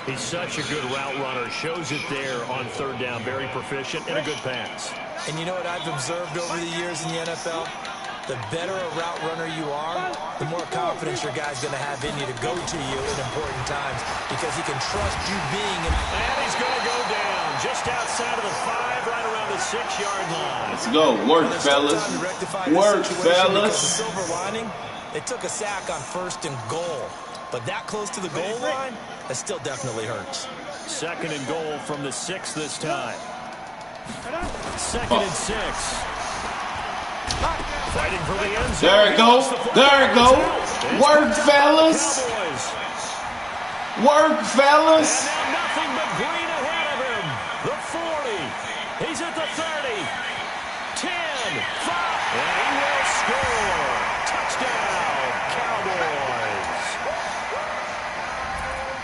[SPEAKER 4] He's such a good route runner. Shows it there on 3rd down. Very proficient and a good pass.
[SPEAKER 6] And you know what I've observed over the years in the NFL? The better a route runner you are, the more confidence your guy's going to have in you to go to you in important times because he can trust you being in.
[SPEAKER 4] And he's going to go down just outside of the 5, right around the 6-yard line.
[SPEAKER 2] Let's go. Work, fellas. Work, fellas.
[SPEAKER 6] The silver lining, they took a sack on 1st and goal. But that close to the goal line, that still definitely hurts.
[SPEAKER 4] 2nd and goal from the 6 this time. 2nd and 6. Fighting for the end zone.
[SPEAKER 2] There it goes. There it goes. Work, fellas. Work, fellas.
[SPEAKER 4] And now nothing but green ahead of him. The 40. He's at the 30. 10. 5. And he will score. Touchdown, Cowboys.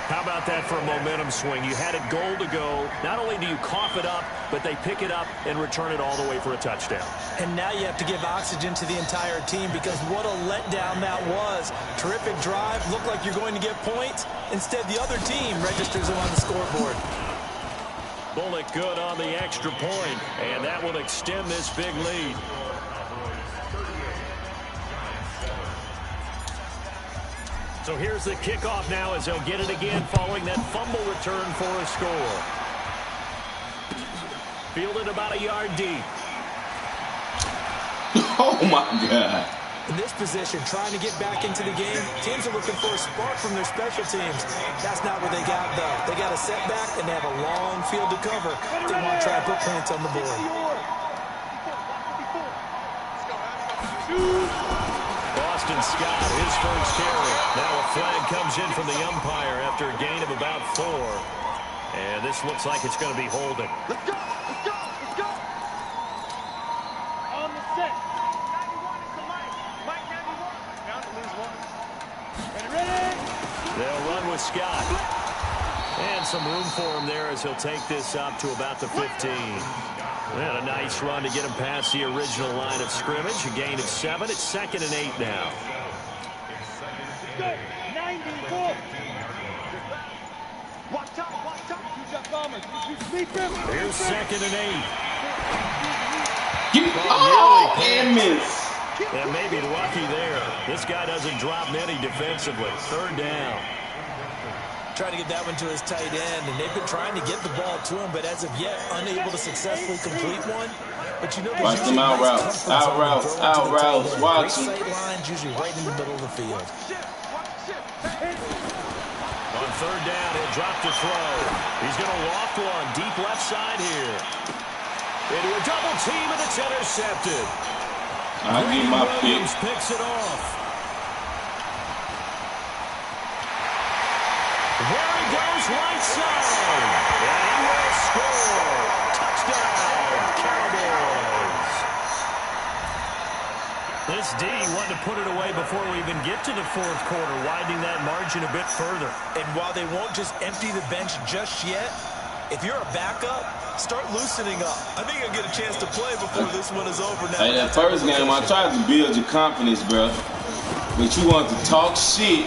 [SPEAKER 4] How about that for a momentum swing? You had it goal to go. Not only do you cough it up, but they pick it up and return it all the way for a touchdown.
[SPEAKER 6] And now you have to give oxygen to the entire team because what a letdown that was. Terrific drive. Looked like you're going to get points. Instead, the other team registers them on the scoreboard.
[SPEAKER 4] Bullock good on the extra point, and that will extend this big lead. So here's the kickoff now as they'll get it again following that fumble return for a score. Fielded about a yard deep.
[SPEAKER 2] Oh, my God.
[SPEAKER 6] In this position, trying to get back into the game, teams are looking for a spark from their special teams. That's not what they got, though. They got a setback, and they have a long field to cover. They want to try and put points on the board.
[SPEAKER 4] Boston Scott, his first carry. Now a flag comes in from the umpire after a gain of about 4. And this looks like it's going to be holding.
[SPEAKER 7] Let's go. Let's go. Let's go.
[SPEAKER 5] On the set.
[SPEAKER 7] 91 is to Mike. Mike 91. Down to lose 1.
[SPEAKER 5] Ready, ready.
[SPEAKER 4] Scott. And some room for him there as he'll take this up to about the 15. And a nice run to get him past the original line of scrimmage. A gain of 7. It's 2nd and 8 now.
[SPEAKER 5] Good. 94. Watch out.
[SPEAKER 4] Here's 2nd and 8.
[SPEAKER 2] Oh, and miss.
[SPEAKER 4] And maybe lucky there. This guy doesn't drop many defensively. 3rd down.
[SPEAKER 6] Trying to get that one to his tight end, and they've been trying to get the ball to him, but as of yet, unable to successfully complete one. But you know,
[SPEAKER 2] watch them out routes. Watch them.
[SPEAKER 6] Sight lines usually right in the middle of the field.
[SPEAKER 4] On 3rd down, he'll drop the throw. He's going to loft one deep left side here. Into a double team, and it's intercepted.
[SPEAKER 2] I get my pick.
[SPEAKER 4] Picks it off. There he goes, right side. And he will score. Touchdown, Cowboys. This D wanted to put it away before we even get to the 4th quarter, widening that margin a bit further.
[SPEAKER 6] And while they won't just empty the bench just yet, if you're a backup, start loosening up. I think you'll get a chance to play before this one is over now.
[SPEAKER 2] Hey, that first game, I tried to build your confidence, bro. But you want to talk shit.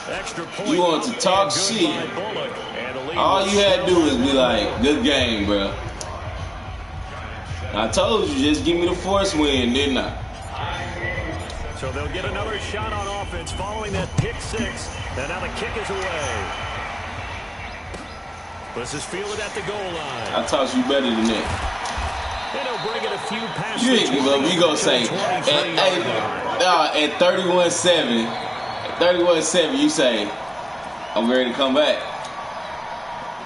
[SPEAKER 4] Extra point.
[SPEAKER 2] You want to talk shit. All you had to do is be like, good game, bro. I told you, just give me the force win, didn't I?
[SPEAKER 4] So they'll get another shot on offense following that pick 6. And now the kick is away. This is fielded at the goal line.
[SPEAKER 2] I taught you better than that.
[SPEAKER 4] And he'll bring it a few passes.
[SPEAKER 2] You ain't give up. We gonna say, at 31-7, 31-7, you say, I'm ready to come back.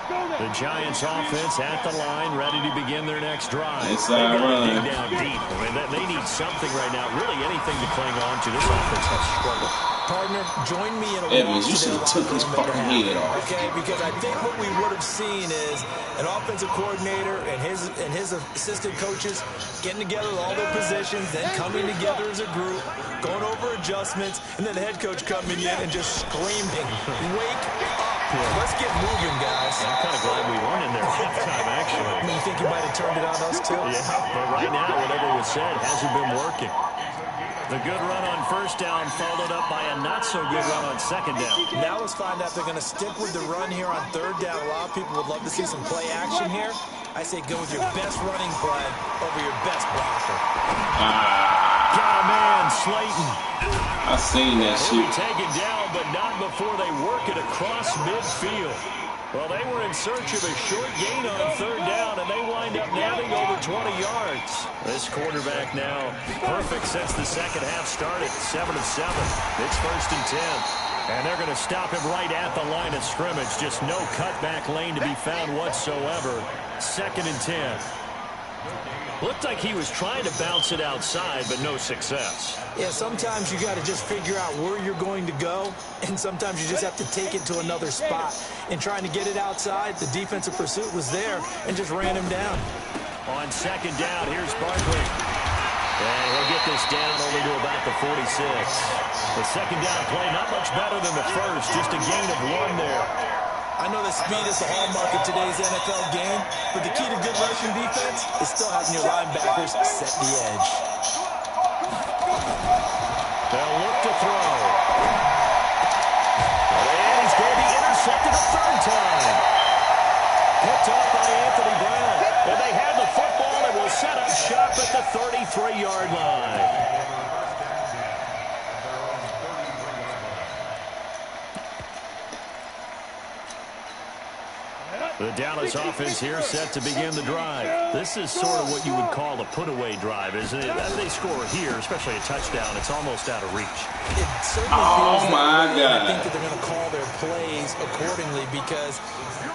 [SPEAKER 4] The Giants offense at the line, ready to begin their next drive.
[SPEAKER 2] Inside run.
[SPEAKER 4] Dig down deep. I mean, they need something right now. Really anything to cling on to. This offense has struggled.
[SPEAKER 6] Partner, join me in a
[SPEAKER 2] Evans, you should have took his fucking head off.
[SPEAKER 6] Okay, because I think what we would have seen is an offensive coordinator and his assistant coaches getting together with all their positions, then coming together as a group, going over adjustments, and then the head coach coming in and just screaming, "Wake up! Let's get moving, guys."
[SPEAKER 4] I'm kind of glad we weren't in there halftime, actually.
[SPEAKER 6] I mean, you think you might have turned it on us too?
[SPEAKER 4] Yeah, but right now, whatever was said hasn't been working. The good run on 1st down followed up by a not-so-good run on 2nd down.
[SPEAKER 6] Now let's find out if they're going to stick with the run here on 3rd down. A lot of people would love to see some play action here. I say go with your best running play over your best blocker.
[SPEAKER 4] Got a man, Slayton.
[SPEAKER 2] I seen that
[SPEAKER 4] He'll
[SPEAKER 2] shit.
[SPEAKER 4] be taken down, but not before they work it across midfield. Well, they were in search of a short gain on 3rd down, and they wind up nabbing over 20 yards. This quarterback now perfect since the 2nd half started. 7 of 7. It's 1st and 10. And they're going to stop him right at the line of scrimmage. Just no cutback lane to be found whatsoever. 2nd and 10. Looked like he was trying to bounce it outside, but no success.
[SPEAKER 6] Yeah, sometimes you got to just figure out where you're going to go, and sometimes you just have to take it to another spot. In trying to get it outside, the defensive pursuit was there and just ran him down.
[SPEAKER 4] On 2nd down, here's Barkley. And he'll get this down over to about the 46. The 2nd down play, not much better than the first, just a gain of 1 there.
[SPEAKER 6] I know that speed is the hallmark of today's NFL game, but the key to good rushing defense is still having your linebackers set the edge.
[SPEAKER 4] They'll look to throw. And he's going to be intercepted a 3rd time. Picked off by Anthony Brown. And they have the football and will set up shop at the 33-yard line. The Dallas offense here set to begin the drive. This is sort of what you would call a put-away drive, isn't it? As they score here, especially a touchdown, it's almost out of reach.
[SPEAKER 6] It certainly
[SPEAKER 2] Oh,
[SPEAKER 6] feels
[SPEAKER 2] my
[SPEAKER 6] that way.
[SPEAKER 2] God.
[SPEAKER 6] I think that they're going to call their plays accordingly because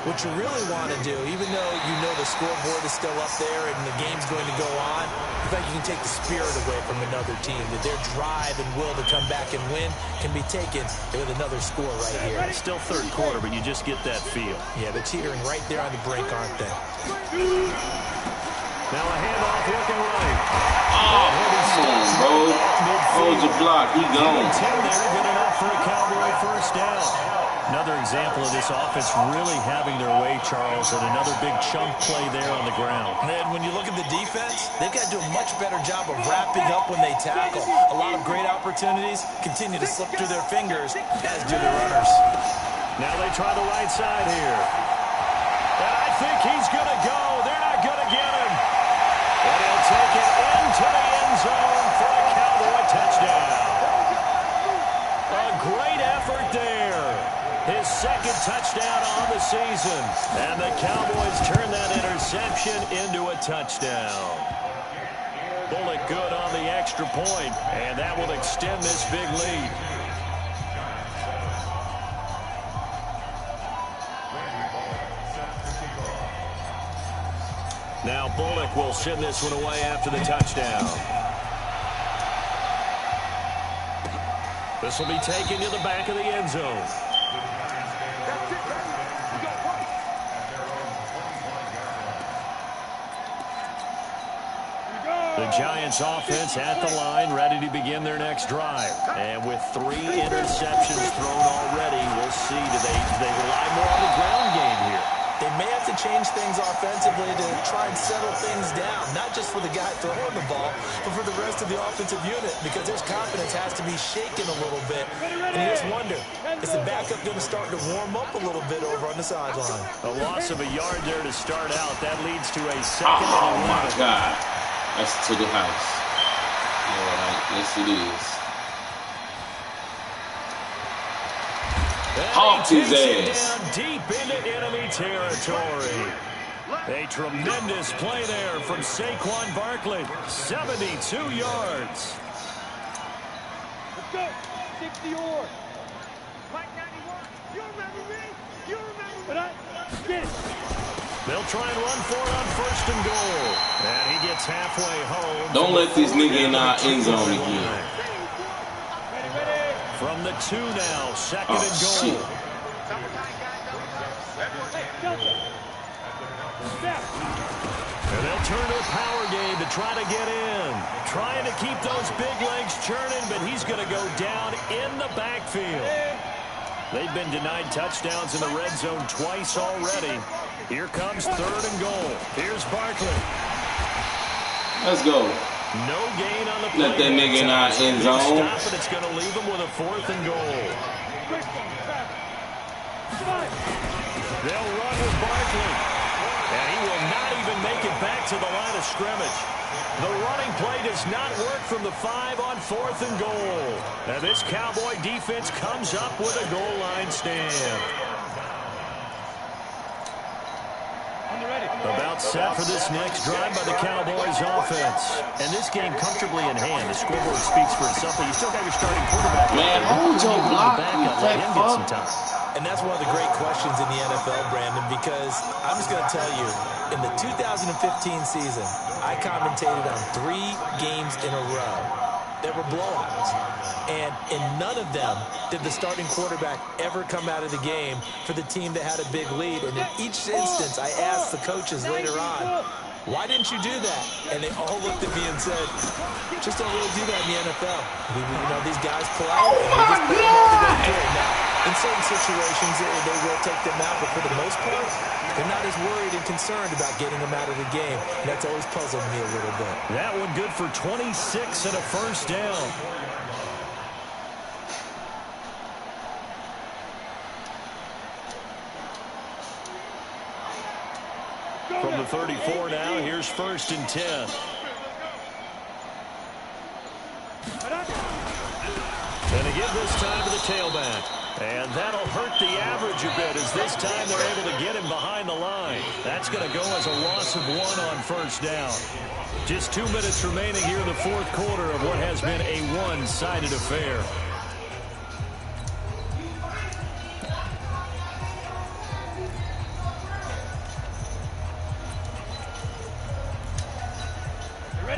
[SPEAKER 6] what you really want to do, even though you know the scoreboard is still up there and the game's going to go on, the fact you can take the spirit away from another team, that their drive and will to come back and win can be taken with another score right here.
[SPEAKER 4] It's still 3rd quarter, but you just get that feel.
[SPEAKER 6] Yeah, they're teetering right there on the brink, aren't they?
[SPEAKER 4] Now a handoff looking right.
[SPEAKER 2] Oh, come on, bro. Hold your block. He gone.
[SPEAKER 4] 10 there, good enough for a Cowboy first down. Another example of this offense really having their way, Charles, and another big chunk play there on the ground.
[SPEAKER 6] And when you look at the defense, they've got to do a much better job of wrapping up when they tackle. A lot of great opportunities continue to slip through their fingers, as do the runners.
[SPEAKER 4] Now they try the right side here. And I think he's going to go. They're not going to get him. And he'll take it into the end zone for a Cowboy touchdown. A great effort there. His second touchdown on the season. And the Cowboys turn that interception into a touchdown. Bullock good on the extra point, and that will extend this big lead. Now Bullock will send this one away after the touchdown. This will be taken to the back of the end zone. The Giants offense at the line, ready to begin their next drive. And with 3 interceptions thrown already, we'll see, do they rely more on the ground game here?
[SPEAKER 6] They may have to change things offensively to try and settle things down, not just for the guy throwing the ball, but for the rest of the offensive unit, because their confidence has to be shaken a little bit. And you just wonder, is the backup going to start to warm up a little bit over on the sideline?
[SPEAKER 4] A loss of a yard there to start out. That leads to a second and 11.
[SPEAKER 2] Oh, my God. That's to the house. All right, yes, it is. Hawked his ass.
[SPEAKER 4] Down deep into enemy territory. A tremendous play there from Saquon Barkley. 72 yards.
[SPEAKER 5] Let's go. 60 or. Mike 91. You remember me? You remember me? But I get it.
[SPEAKER 4] They'll try and run for it on first and goal. And he gets halfway home.
[SPEAKER 2] Don't let this nigga in our end zone again.
[SPEAKER 4] From the 2 now, second and goal.
[SPEAKER 2] Shit.
[SPEAKER 4] And they'll turn to a power game to try to get in. Trying to keep those big legs churning, but he's going to go down in the backfield. They've been denied touchdowns in the red zone twice already. Here comes third and goal. Here's Barkley.
[SPEAKER 2] Let's go.
[SPEAKER 4] No gain on the play.
[SPEAKER 2] Let that nigga in our end zone.
[SPEAKER 4] Stop, and it's going to leave him with a 4th and goal. They'll run with Barkley. And he will not even make it back to the line of scrimmage. The running play does not work from the 5 on 4th and goal. And this Cowboy defense comes up with a goal line stand. About set for this next drive by the Cowboys offense. And this game comfortably in hand. The scoreboard speaks for itself, but you still got your starting quarterback.
[SPEAKER 2] Man, hold your block.
[SPEAKER 4] Let him get some time.
[SPEAKER 6] And that's one of the great questions in the NFL, Brandon, because I'm just going to tell you, in the 2015 season, I commentated on 3 games in a row that were blowouts. And in none of them did the starting quarterback ever come out of the game for the team that had a big lead. And in each instance, I asked the coaches later on, why didn't you do that? And they all looked at me and said, just don't really do that in the NFL. You know, these guys pull out and we just put them over to do it. Now, in certain situations, they will take them out, but for the most part, they're not as worried and concerned about getting them out of the game. And that's always puzzled me a little bit.
[SPEAKER 4] That one good for 26 and a first down. From the 34 now, here's 1st and 10. And again this time to the tailback. And that'll hurt the average a bit as this time they're able to get him behind the line. That's going to go as a loss of 1 on first down. Just 2 minutes remaining here in the 4th quarter of what has been a one-sided affair.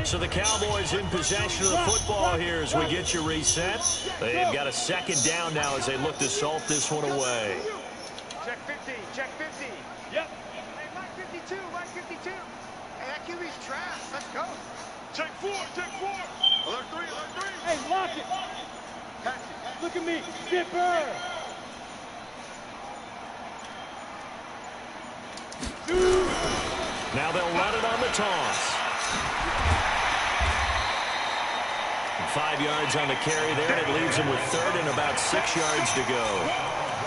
[SPEAKER 4] So the Cowboys in possession of the football here as we get you reset. They've got a 2nd down now as they look to salt this one away.
[SPEAKER 5] Check 50, check 50. Yep. Hey, Mike 52, Mike 52.
[SPEAKER 7] Hey, that QB's trash. Let's go.
[SPEAKER 5] Take four, take four.
[SPEAKER 7] Alert three, alert three.
[SPEAKER 5] Hey, lock it.
[SPEAKER 7] Catch it.
[SPEAKER 5] Look at me, zipper.
[SPEAKER 4] Now they'll run it on the toss. 5 yards on the carry there, and it leaves them with third and about 6 yards to go.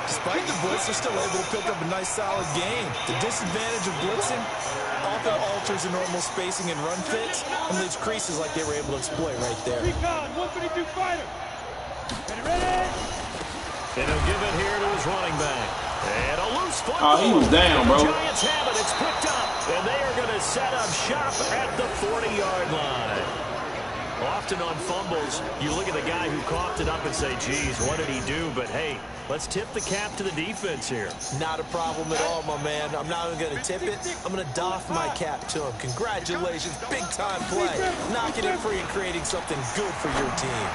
[SPEAKER 6] Despite the blitz, they're still able to pick up a nice, solid gain. The disadvantage of blitzing often alters the normal spacing and run fits and leaves creases like they were able to exploit right there.
[SPEAKER 5] Recon, 132 fighter. Ready?
[SPEAKER 4] And he'll give it here to his running back. And a loose
[SPEAKER 2] Oh,
[SPEAKER 4] football.
[SPEAKER 2] he was down, bro.
[SPEAKER 4] The Giants have it. It's picked up. And they are going to set up shop at the 40-yard line. Often on fumbles, you look at the guy who coughed it up and say, geez, what did he do? But, hey, let's tip the cap to the defense here.
[SPEAKER 6] Not a problem at all, my man. I'm not even going to tip it. I'm going to doff my cap to him. Congratulations. Big-time play. Knocking it free and creating something good for your team.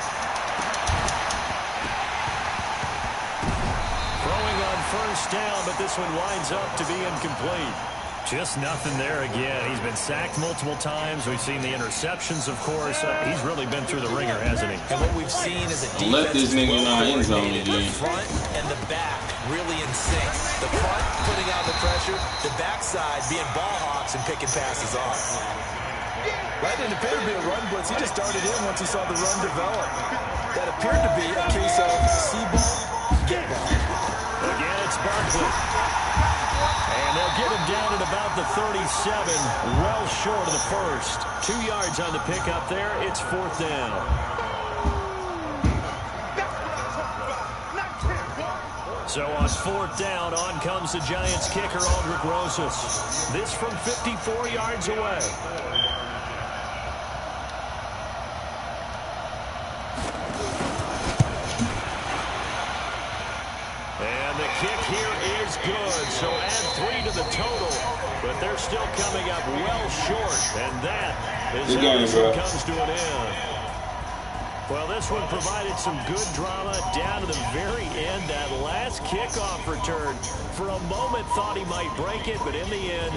[SPEAKER 4] Throwing on first down, but this one winds up to be incomplete. Just nothing there again. He's been sacked multiple times. We've seen the interceptions, of course. He's really been through the ringer, hasn't he?
[SPEAKER 6] And what we've seen is a defense
[SPEAKER 2] Let this nigga in our end zone
[SPEAKER 6] the
[SPEAKER 2] again.
[SPEAKER 6] front and the back really in sync. The front putting out the pressure, the backside being ball hawks and picking passes off. That didn't appear to be a run blitz. He just started in once he saw the run develop. That appeared to be a case of see ball, get ball.
[SPEAKER 4] Again, it's Barkley. And they'll get him down at about the 37, well short of the first. 2 yards on the pickup there. It's fourth down. So on fourth down, on comes the Giants kicker, Aldrick Rosas. This from 54 yards away. And the kick here is good, so add 3 to the total, but they're still coming up well short, and that is how this one comes to an end. Well, this one provided some good drama down to the very end. That last kickoff return, for a moment thought he might break it, but in the end,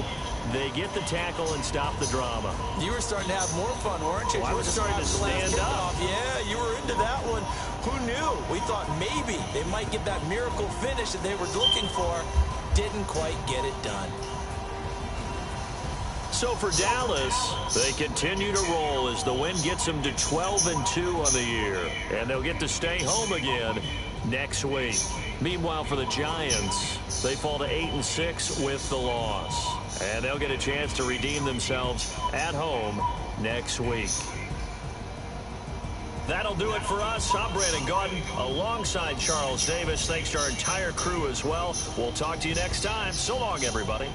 [SPEAKER 4] they get the tackle and stop the drama.
[SPEAKER 6] You were starting to have more fun, weren't you?
[SPEAKER 4] Well, I was starting to stand up.
[SPEAKER 6] Yeah, you were into that one. Who knew? We thought maybe they might get that miracle finish that they were looking for. Didn't quite get it done.
[SPEAKER 4] So for Dallas, they continue to roll as the win gets them to 12-2 on the year. And they'll get to stay home again next week. Meanwhile, for the Giants, they fall to 8-6 with the loss. And they'll get a chance to redeem themselves at home next week. That'll do it for us. I'm Brandon Gaudin alongside Charles Davis. Thanks to our entire crew as well. We'll talk to you next time. So long, everybody.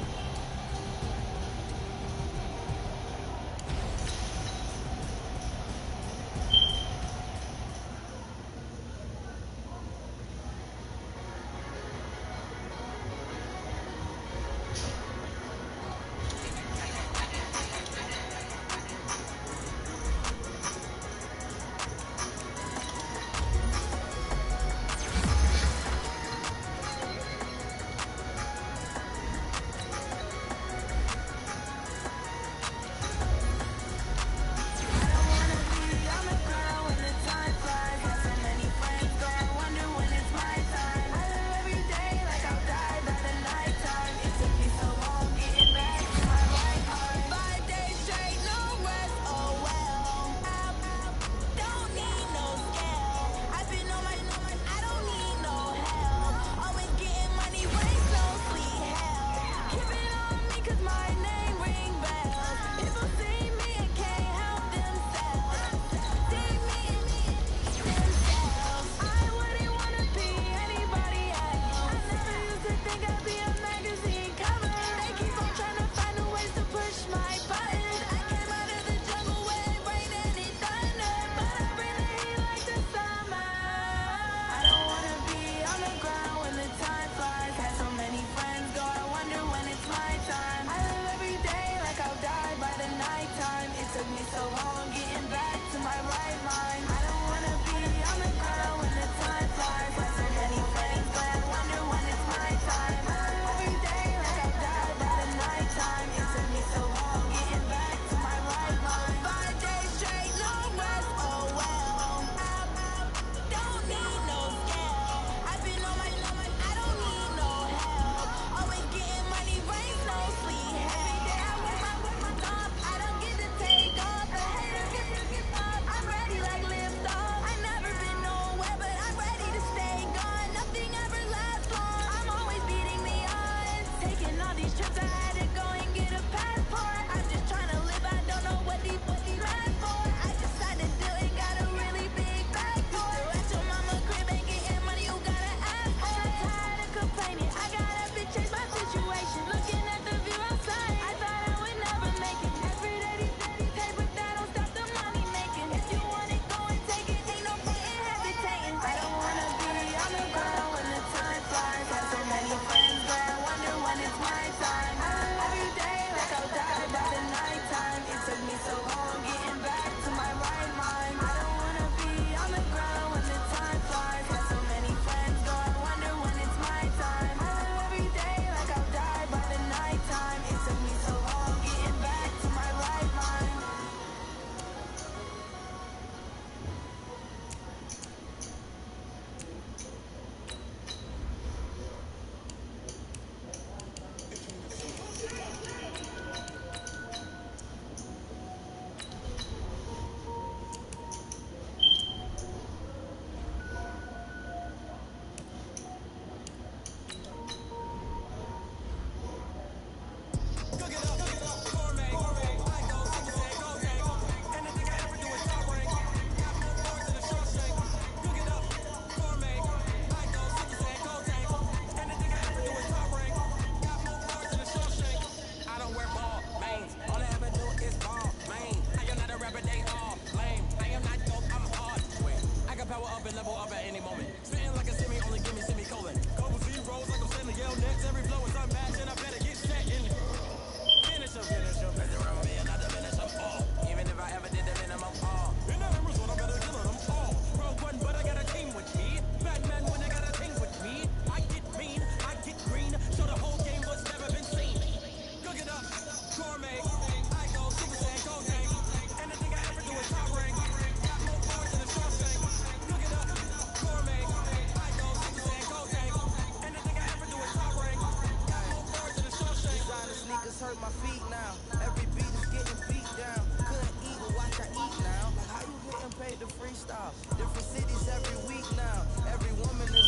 [SPEAKER 8] hurt my feet now. Every beat is getting beat down. Couldn't eat, but watch I eat now. Like how you getting paid to freestyle? Different cities every week now. Every woman is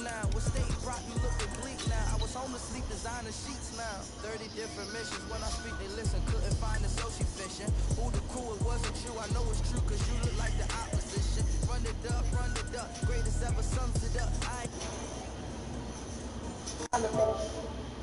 [SPEAKER 8] now. What state brought you looking bleak now? I was homeless, sleep designer sheets now. 30 different missions. When I speak, they listen. Couldn't find the social fishing. Who the crew? It wasn't true. I know it's true, cause you look like the opposition. Run it up, run it up. Greatest ever sums it up. I ain't